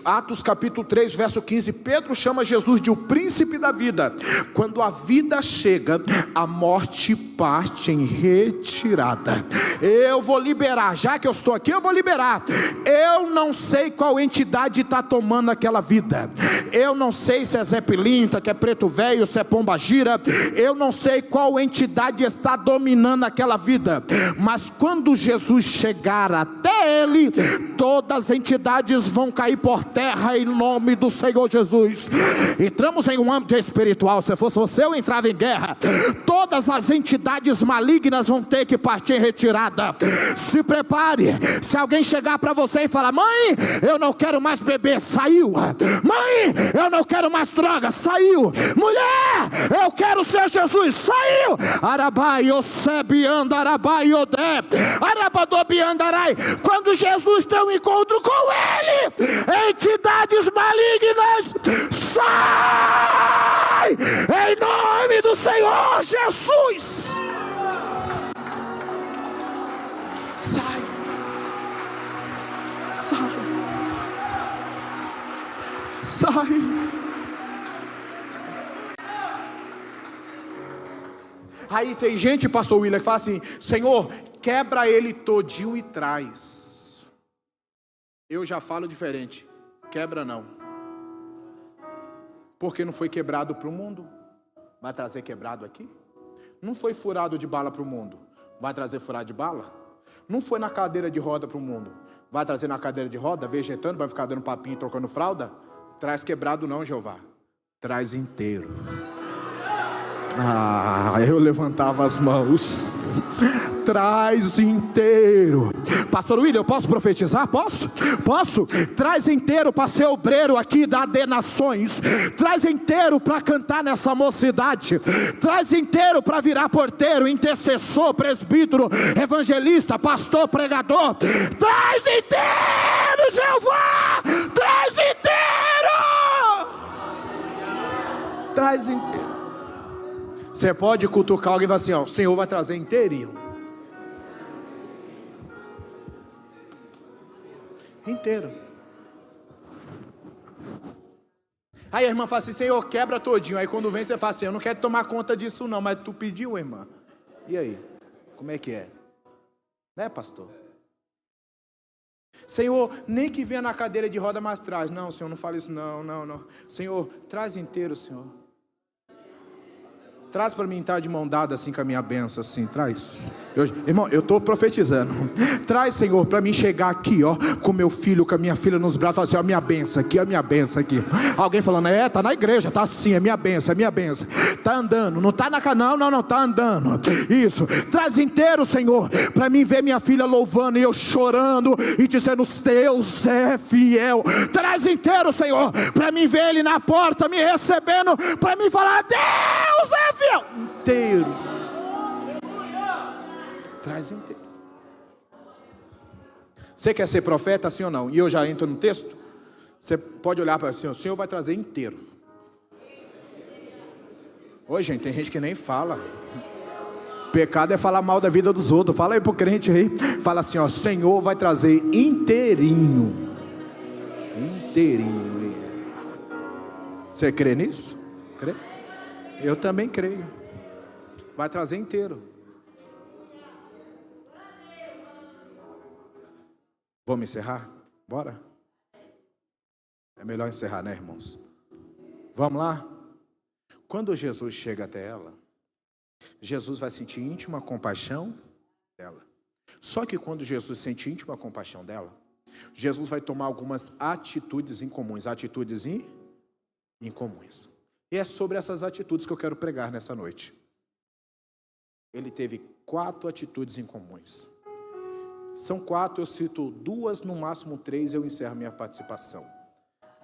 Atos capítulo 3, verso 15, Pedro chama Jesus de o príncipe da vida. Quando a vida chega, a morte parte em retirada. Eu vou liberar, já que eu estou aqui, eu vou liberar. Eu não sei qual entidade está tomando aquela vida. Eu não sei se é Zé Pilintra, que é preto velho, se é pomba gira. Eu não sei qual entidade está dominando aquela vida. Mas quando Jesus chegar até ele, todas as entidades vão cair por terra em nome do Senhor Jesus. Entramos em um âmbito espiritual. Se fosse você, eu entrava em guerra. Todas as entidades malignas vão ter que partir em retirada. Se prepare. Se alguém chegar para você e falar: mãe, eu não quero mais beber, saiu. Mãe, eu não quero mais droga, saiu. Mulher, eu quero ser Jesus, saiu. Arabai, Osebe, Andarabai, Odé, Arabadobi, Andarai. Quando Jesus tem um encontro com ele, entidades malignas, sai em nome do Senhor Jesus. Sai. Aí tem gente, pastor William, que fala assim: Senhor, quebra ele todinho e traz. Eu já falo diferente: quebra não, porque não foi quebrado para o mundo, vai trazer quebrado aqui. Não foi furado de bala para o mundo, vai trazer furado de bala. Não foi na cadeira de roda para o mundo, vai trazer na cadeira de roda, vegetando, vai ficar dando papinho, trocando fralda. Traz quebrado não, Jeová, traz inteiro. Eu levantava as mãos. Traz inteiro. Pastor William, eu posso profetizar? Posso? Traz inteiro para ser obreiro aqui da AD Nações. Traz inteiro para cantar nessa mocidade. Traz inteiro para virar porteiro, intercessor, presbítero, evangelista, pastor, pregador. Traz inteiro, Jeová! Traz inteiro! Traz inteiro. Você pode cutucar alguém e falar assim, ó, o Senhor vai trazer inteirinho. Inteiro. Aí a irmã fala assim, Senhor, quebra todinho. Aí quando vem você fala assim, eu não quero tomar conta disso não, mas tu pediu, irmã. E aí? Como é que é? Né, pastor? Senhor, nem que venha na cadeira de roda mais atrás. Não, Senhor, não fala isso não. Senhor, traz inteiro, Senhor. Traz para mim estar de mão dada assim com a minha bênção, assim, traz. Irmão, eu estou profetizando. Traz, Senhor, para mim chegar aqui, ó, com meu filho, com a minha filha nos braços, falar assim, ó, minha bênção aqui, ó, minha bênção aqui. Alguém falando, tá na igreja, tá assim, é minha bênção, tá andando, não tá na canal, não, tá andando. Isso, traz inteiro, Senhor, para mim ver minha filha louvando e eu chorando e dizendo, Deus é fiel. Traz inteiro, Senhor, para mim ver ele na porta me recebendo, para mim falar, Deus é fiel. Inteiro. Traz inteiro. Você quer ser profeta, sim ou não? E eu já entro no texto. Você pode olhar para assim, o Senhor vai trazer inteiro. Oi, gente, tem gente que nem fala. Pecado é falar mal da vida dos outros. Fala aí pro crente aí. Fala assim, ó, Senhor vai trazer inteirinho. Inteirinho. Você crê nisso? Crê? Eu também creio. Vai trazer inteiro. Vamos encerrar? Bora? É melhor encerrar, né, irmãos? Vamos lá? Quando Jesus chega até ela, Jesus vai sentir íntima compaixão dela. Só que quando Jesus sente íntima compaixão dela, Jesus vai tomar algumas atitudes incomuns. Atitudes incomuns. E é sobre essas atitudes que eu quero pregar nessa noite. Ele teve 4 atitudes incomuns. São 4, eu cito 2, no máximo 3, eu encerro minha participação.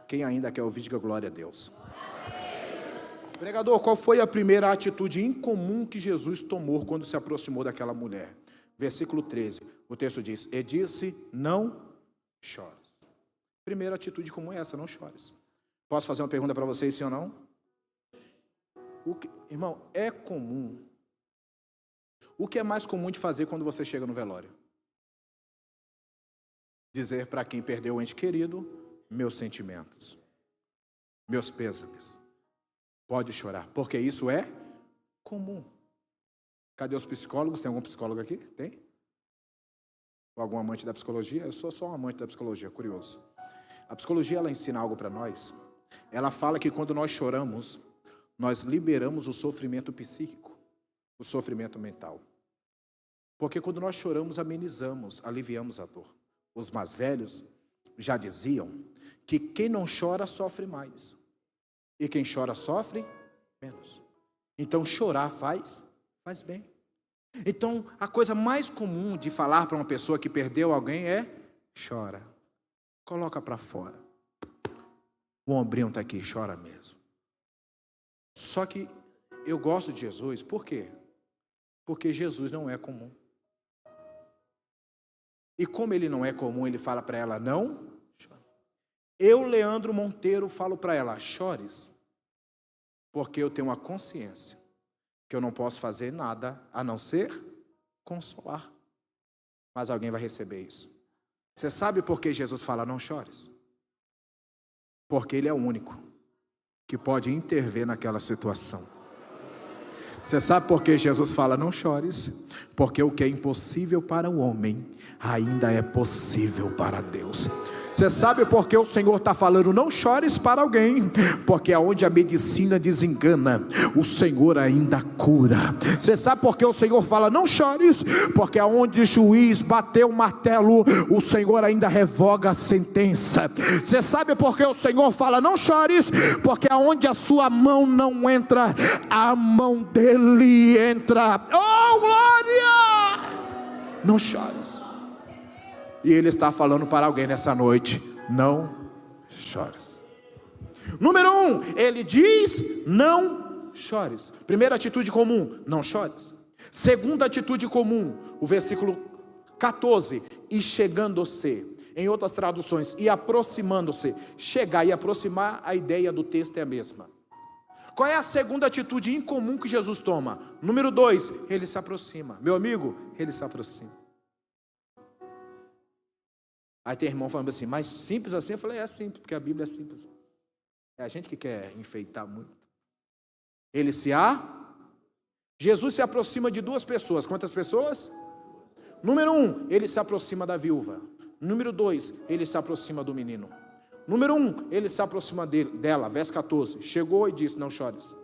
Quem ainda quer ouvir, diga glória a Deus. Pregador, qual foi a primeira atitude incomum que Jesus tomou quando se aproximou daquela mulher? Versículo 13, o texto diz, e disse, não chores. Primeira atitude comum é essa, não chores. Posso fazer uma pergunta para vocês, sim ou não? Irmão, é comum. O que é mais comum de fazer quando você chega no velório? Dizer para quem perdeu o ente querido, meus sentimentos, meus pêsames. Pode chorar, porque isso é comum. Cadê os psicólogos? Tem algum psicólogo aqui? Tem? Ou algum amante da psicologia? Eu sou só um amante da psicologia, curioso. A psicologia, ela ensina algo para nós. Ela fala que quando nós choramos, nós liberamos o sofrimento psíquico, o sofrimento mental. Porque quando nós choramos, amenizamos, aliviamos a dor. Os mais velhos já diziam que quem não chora sofre mais. E quem chora sofre menos. Então chorar faz bem. Então a coisa mais comum de falar para uma pessoa que perdeu alguém é chora. Coloca para fora. O ombrinho está aqui, chora mesmo. Só que eu gosto de Jesus, por quê? Porque Jesus não é comum. E como ele não é comum, ele fala para ela, não chore. Eu, Leandro Monteiro, falo para ela, chores, porque eu tenho uma consciência que eu não posso fazer nada a não ser consolar. Mas alguém vai receber isso. Você sabe por que Jesus fala, não chores? Porque ele é o único que pode intervir naquela situação. Você sabe por que Jesus fala, não chores? Porque o que é impossível para o homem, ainda é possível para Deus. Você sabe por que o Senhor está falando, não chores para alguém? Porque aonde a medicina desengana, o Senhor ainda cura. Você sabe por que o Senhor fala, não chores? Porque aonde o juiz bateu o martelo, o Senhor ainda revoga a sentença. Você sabe por que o Senhor fala, não chores? Porque aonde a sua mão não entra, a mão dele entra. Oh, glória! Não chores. E Ele está falando para alguém nessa noite: não chores. Número 1, Ele diz: não chores. Primeira atitude comum: não chores. Segunda atitude comum, o versículo 14: e chegando-se. Em outras traduções, e aproximando-se. Chegar e aproximar, a ideia do texto é a mesma. Qual é a segunda atitude incomum que Jesus toma? Número 2, Ele se aproxima. Meu amigo, Ele se aproxima. Aí tem irmão falando assim: mas simples assim? Eu falei: é simples, porque a Bíblia é simples. É a gente que quer enfeitar muito. Jesus se aproxima de 2 pessoas. Quantas pessoas? Número 1, Ele se aproxima da viúva. Número 2, Ele se aproxima do menino. Número 1, Ele se aproxima dela. Verso 14, chegou e disse: não chores.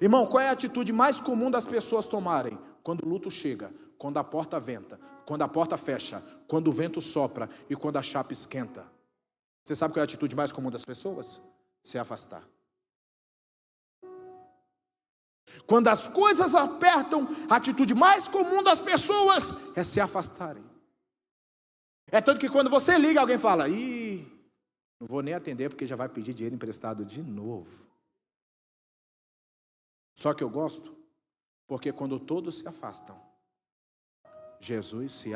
Irmão, qual é a atitude mais comum das pessoas tomarem? Quando o luto chega, quando a porta venta, quando a porta fecha, quando o vento sopra e quando a chapa esquenta. Você sabe qual é a atitude mais comum das pessoas? Se afastar. Quando as coisas apertam, a atitude mais comum das pessoas é se afastarem. É tanto que quando você liga, alguém fala: ih, não vou nem atender porque já vai pedir dinheiro emprestado de novo. Só que eu gosto, porque quando todos se afastam, Jesus se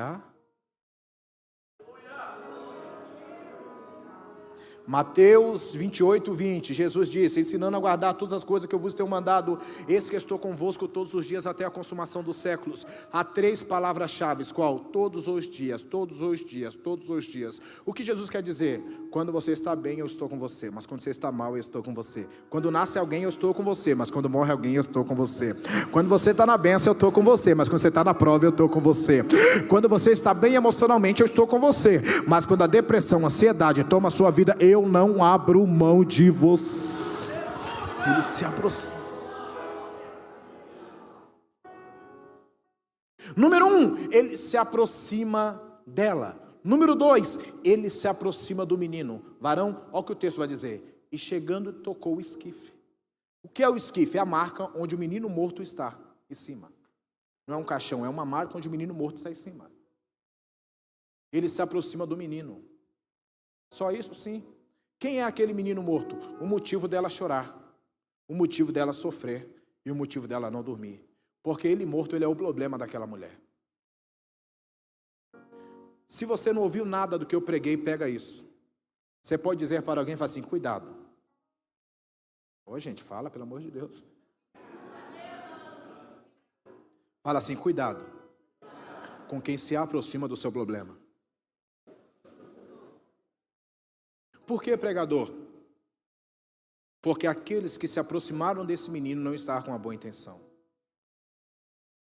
Mateus 28, 20, Jesus disse: ensinando a guardar todas as coisas que eu vos tenho mandado, eis que estou convosco todos os dias até a consumação dos séculos. Há 3 palavras-chave, qual? Todos os dias, todos os dias, todos os dias. O que Jesus quer dizer? Quando você está bem, eu estou com você, mas quando você está mal, eu estou com você. Quando nasce alguém, eu estou com você, mas quando morre alguém, eu estou com você. Quando você está na bênção, eu estou com você, mas quando você está na prova, eu estou com você. Quando você está bem emocionalmente, eu estou com você, mas quando a depressão, a ansiedade toma a sua vida, eu não abro mão de você. Ele se aproxima. Número 1, Ele se aproxima dela. Número 2, Ele se aproxima do menino. Varão, olha o que o texto vai dizer: e chegando tocou o esquife. O que é o esquife? É a marca onde o menino morto está, em cima. Não é um caixão, é uma marca onde o menino morto está em cima. Ele se aproxima do menino. Só isso? Sim. Quem é aquele menino morto? O motivo dela chorar, o motivo dela sofrer e o motivo dela não dormir. Porque ele morto, ele é o problema daquela mulher. Se você não ouviu nada do que eu preguei, pega isso. Você pode dizer para alguém, fala assim: cuidado. Ô gente, fala, pelo amor de Deus. Fala assim: cuidado com quem se aproxima do seu problema. Por que, pregador? Porque aqueles que se aproximaram desse menino não estavam com uma boa intenção.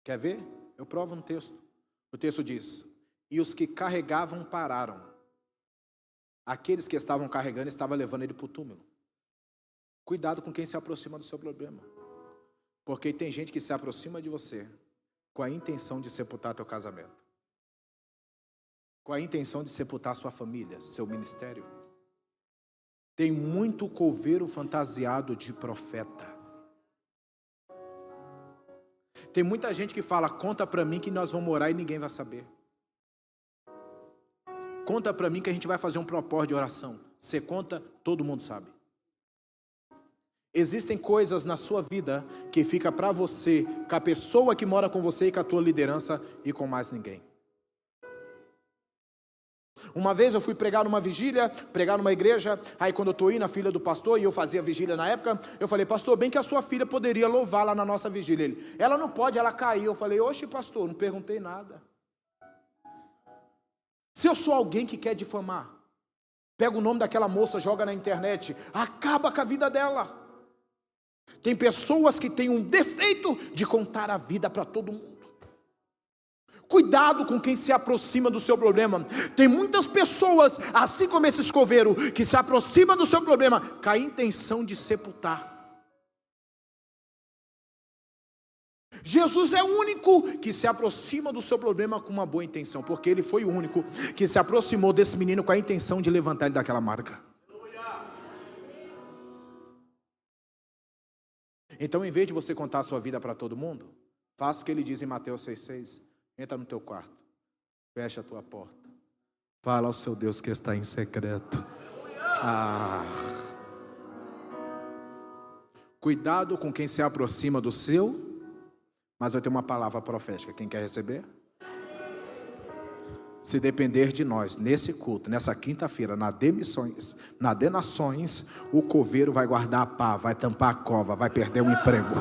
Quer ver? Eu provo no texto. O texto diz: e os que carregavam pararam. Aqueles que estavam carregando estavam levando ele para o túmulo. Cuidado com quem se aproxima do seu problema. Porque tem gente que se aproxima de você com a intenção de sepultar teu casamento, com a intenção de sepultar sua família, seu ministério. Tem muito coveiro fantasiado de profeta. Tem muita gente que fala: conta para mim que nós vamos orar e ninguém vai saber. Conta para mim que a gente vai fazer um propósito de oração. Você conta, todo mundo sabe. Existem coisas na sua vida que fica para você, com a pessoa que mora com você e com a tua liderança e com mais ninguém. Uma vez eu fui pregar numa vigília, pregar numa igreja. Aí quando eu estou indo, a filha do pastor, e eu fazia vigília na época, eu falei: pastor, bem que a sua filha poderia louvar lá na nossa vigília. Ela não pode, ela caiu. Eu falei: oxe, pastor, não perguntei nada. Se eu sou alguém que quer difamar, pega o nome daquela moça, joga na internet, acaba com a vida dela. Tem pessoas que têm um defeito de contar a vida para todo mundo. Cuidado com quem se aproxima do seu problema. Tem muitas pessoas, assim como esse escoveiro, que se aproxima do seu problema com a intenção de sepultar. Jesus é o único que se aproxima do seu problema com uma boa intenção, porque ele foi o único que se aproximou desse menino com a intenção de levantar ele daquela marca. Então, em vez de você contar a sua vida para todo mundo, faça o que ele diz em Mateus 6,6. Entra no teu quarto, fecha a tua porta, Fala ao seu Deus que está em secreto. Cuidado com quem se aproxima do seu. Mas eu tenho uma palavra profética. Quem quer receber? Se depender de nós, nesse culto, nessa quinta-feira, na Denações, o coveiro vai guardar a pá, vai tampar a cova, vai perder o emprego.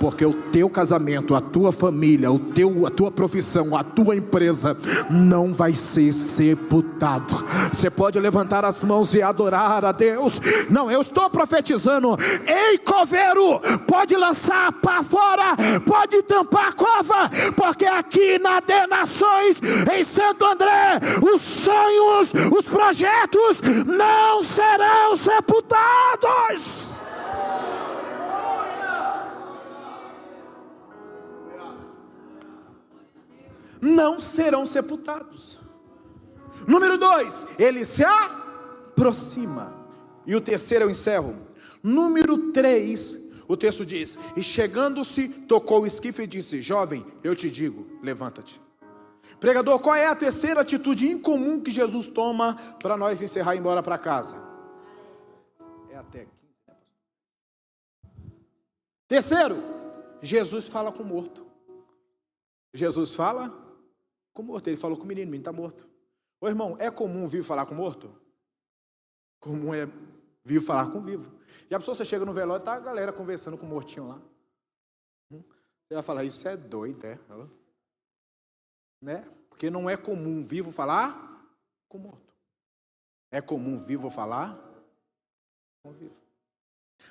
Porque o teu casamento, a tua família, a tua profissão, a tua empresa não vai ser sepultado. Você pode levantar as mãos e adorar a Deus. Não, eu estou profetizando. Ei, coveiro, pode lançar a pá fora, pode tampar a cova, porque aqui na Denações, em Santo André, os sonhos, os projetos não serão sepultados. Não serão sepultados. Número 2, ele se aproxima. E o terceiro eu encerro. Número 3, o texto diz: e chegando-se, tocou o esquife e disse: jovem, eu te digo, levanta-te. Pregador, qual é a terceira atitude incomum que Jesus toma para nós encerrar e ir embora para casa? É até aqui. Terceiro, Jesus fala com o morto. Jesus fala com o morto. Ele falou com o menino está morto. Ô irmão, é comum vivo falar com o morto? Comum é vivo falar com o vivo. E a pessoa, você chega no velório, está a galera conversando com o mortinho lá. Você vai falar, isso é doido, é? Né? Porque não é comum vivo falar com morto. É comum vivo falar com vivo.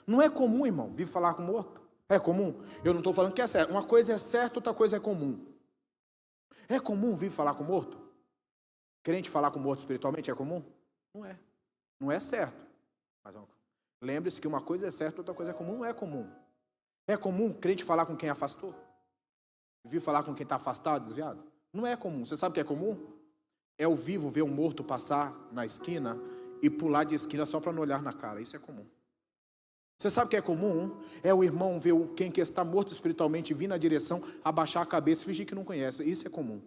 Não é comum, irmão, vivo falar com morto. É comum? Eu não estou falando que é certo. Uma coisa é certa, outra coisa é comum. É comum vivo falar com morto? Crente falar com morto espiritualmente é comum? Não é. Não é certo. Mas lembre-se que uma coisa é certa, outra coisa é comum. Não é comum. É comum crente falar com quem afastou? Vivo falar com quem está afastado, desviado? Não é comum. Você sabe o que é comum? É o vivo ver um morto passar na esquina e pular de esquina só para não olhar na cara. Isso é comum. Você sabe o que é comum? É o irmão ver quem que está morto espiritualmente vir na direção, abaixar a cabeça e fingir que não conhece. Isso é comum.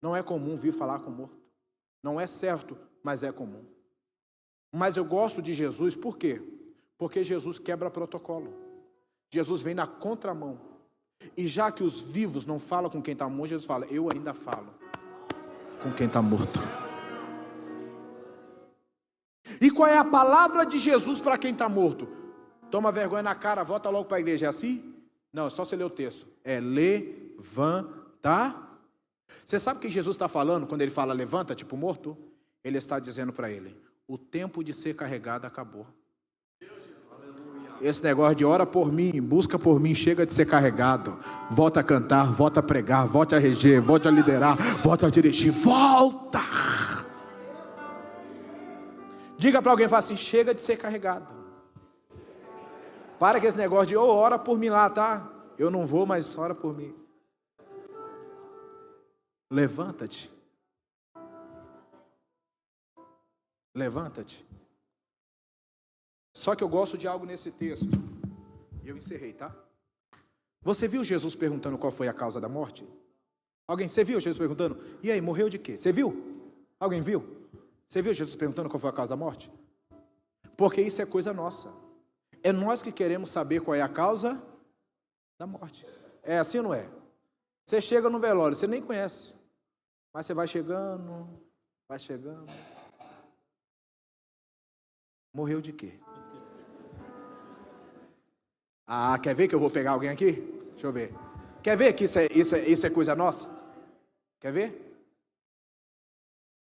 Não é comum vir falar com o morto. Não é certo, mas é comum. Mas eu gosto de Jesus, por quê? Porque Jesus quebra protocolo. Jesus vem na contramão. E já que os vivos não falam com quem está morto, Jesus fala, eu ainda falo com quem está morto. E qual é a palavra de Jesus para quem está morto? Toma vergonha na cara, volta logo para a igreja, é assim? Não, é só você ler o texto. É levantar. Você sabe o que Jesus está falando quando ele fala levanta, tipo morto? Ele está dizendo para ele, o tempo de ser carregado acabou. Esse negócio de ora por mim, busca por mim, chega de ser carregado. Volta a cantar, volta a pregar, volta a reger, volta a liderar, volta a dirigir, volta. Diga para alguém, fala assim, chega de ser carregado. Para com esse negócio de, ora por mim lá, tá? Eu não vou, mas ora por mim. Levanta-te. Levanta-te. Só que eu gosto de algo nesse texto. E eu encerrei, tá? Você viu Jesus perguntando qual foi a causa da morte? Alguém, você viu Jesus perguntando? E aí, morreu de quê? Você viu? Alguém viu? Você viu Jesus perguntando qual foi a causa da morte? Porque isso é coisa nossa. É nós que queremos saber qual é a causa da morte. É assim ou não é? Você chega no velório, você nem conhece. Mas você vai chegando, vai chegando. Morreu de quê? Ah, quer ver que eu vou pegar alguém aqui? Deixa eu ver. Quer ver que isso é coisa nossa? Quer ver?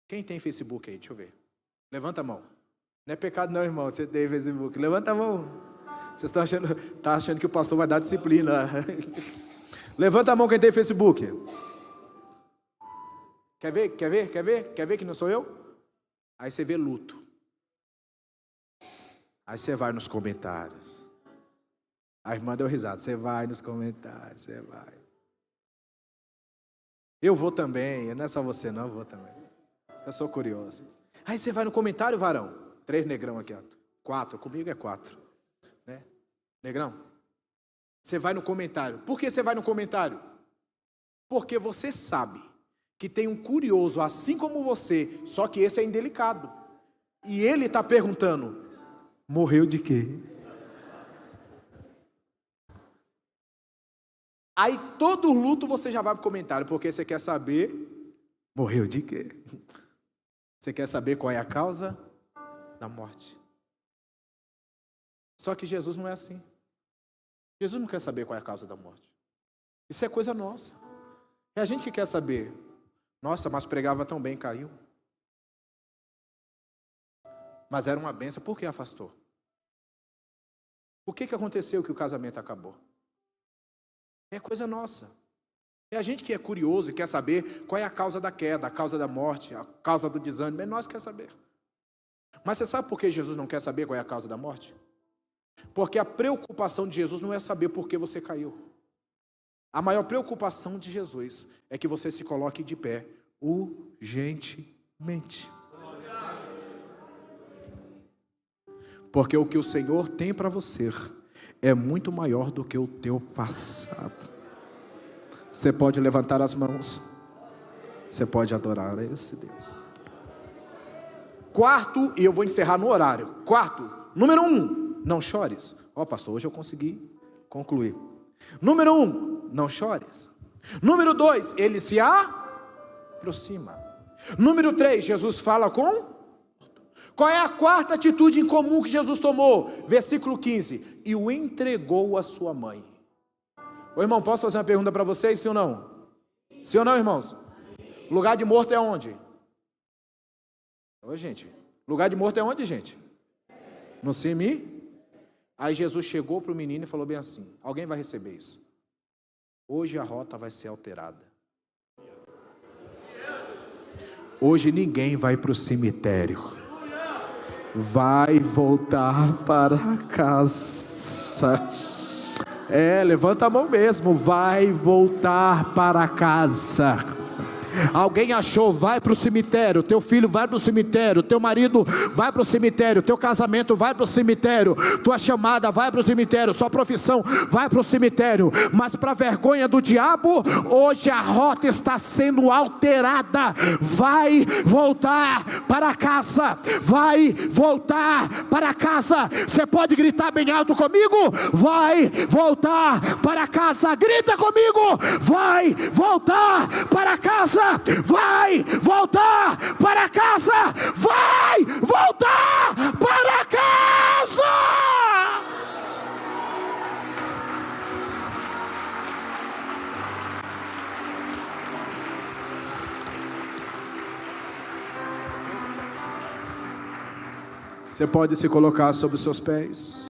Quem tem Facebook aí? Deixa eu ver. Levanta a mão. Não é pecado não, irmão, você tem Facebook. Levanta a mão. Vocês estão achando que o pastor vai dar disciplina. Levanta a mão quem tem Facebook. Quer ver? Quer ver? Quer ver? Quer ver que não sou eu? Aí você vê luto. Aí você vai nos comentários. A irmã deu risada. Você vai nos comentários, você vai. Eu vou também. Não é só você não, eu vou também. Eu sou curioso. Aí você vai no comentário, varão. 3 negrão aqui, ó. 4, comigo é 4. Né? Negrão. Você vai no comentário. Por que você vai no comentário? Porque você sabe que tem um curioso, assim como você, só que esse é indelicado. E ele está perguntando: morreu de quê? Aí todo luto você já vai para o comentário, porque você quer saber, morreu de quê? Você quer saber qual é a causa da morte. Só que Jesus não é assim. Jesus não quer saber qual é a causa da morte. Isso é coisa nossa. É a gente que quer saber. Nossa, mas pregava tão bem, caiu. Mas era uma benção, por que afastou? Por que aconteceu que o casamento acabou? É coisa nossa. É a gente que é curioso e quer saber qual é a causa da queda, a causa da morte, a causa do desânimo. É nós que quer saber. Mas você sabe por que Jesus não quer saber qual é a causa da morte? Porque a preocupação de Jesus não é saber por que você caiu. A maior preocupação de Jesus é que você se coloque de pé urgentemente. Porque o que o Senhor tem para você é muito maior do que o teu passado. Você pode levantar as mãos. Você pode adorar a esse Deus. Quarto, e eu vou encerrar no horário. Quarto, número 1, não chores. Ó, pastor, hoje eu consegui concluir. Número 1, não chores. Número 2, ele se aproxima. Número 3, Jesus fala com... Qual é a quarta atitude em comum que Jesus tomou? Versículo 15, e o entregou à sua mãe. Ô irmão, posso fazer uma pergunta para vocês, sim ou não? Sim ou não, irmãos? Lugar de morto é onde? Ô gente, lugar de morto é onde, gente? No cemitério. Aí Jesus chegou para o menino e falou bem assim: alguém vai receber isso. Hoje a rota vai ser alterada. Hoje ninguém vai para o cemitério. Vai voltar para casa. Levanta a mão mesmo. Vai voltar para casa. Alguém achou, vai para o cemitério, teu filho vai para o cemitério, teu marido vai para o cemitério, teu casamento vai para o cemitério, tua chamada vai para o cemitério, sua profissão vai para o cemitério, mas para vergonha do diabo, hoje a rota está sendo alterada. Vai voltar para casa, vai voltar para casa. Você pode gritar bem alto comigo? Vai voltar para casa. Grita comigo: vai voltar para casa. Vai voltar para casa. Vai voltar para casa. Você pode se colocar sobre os seus pés.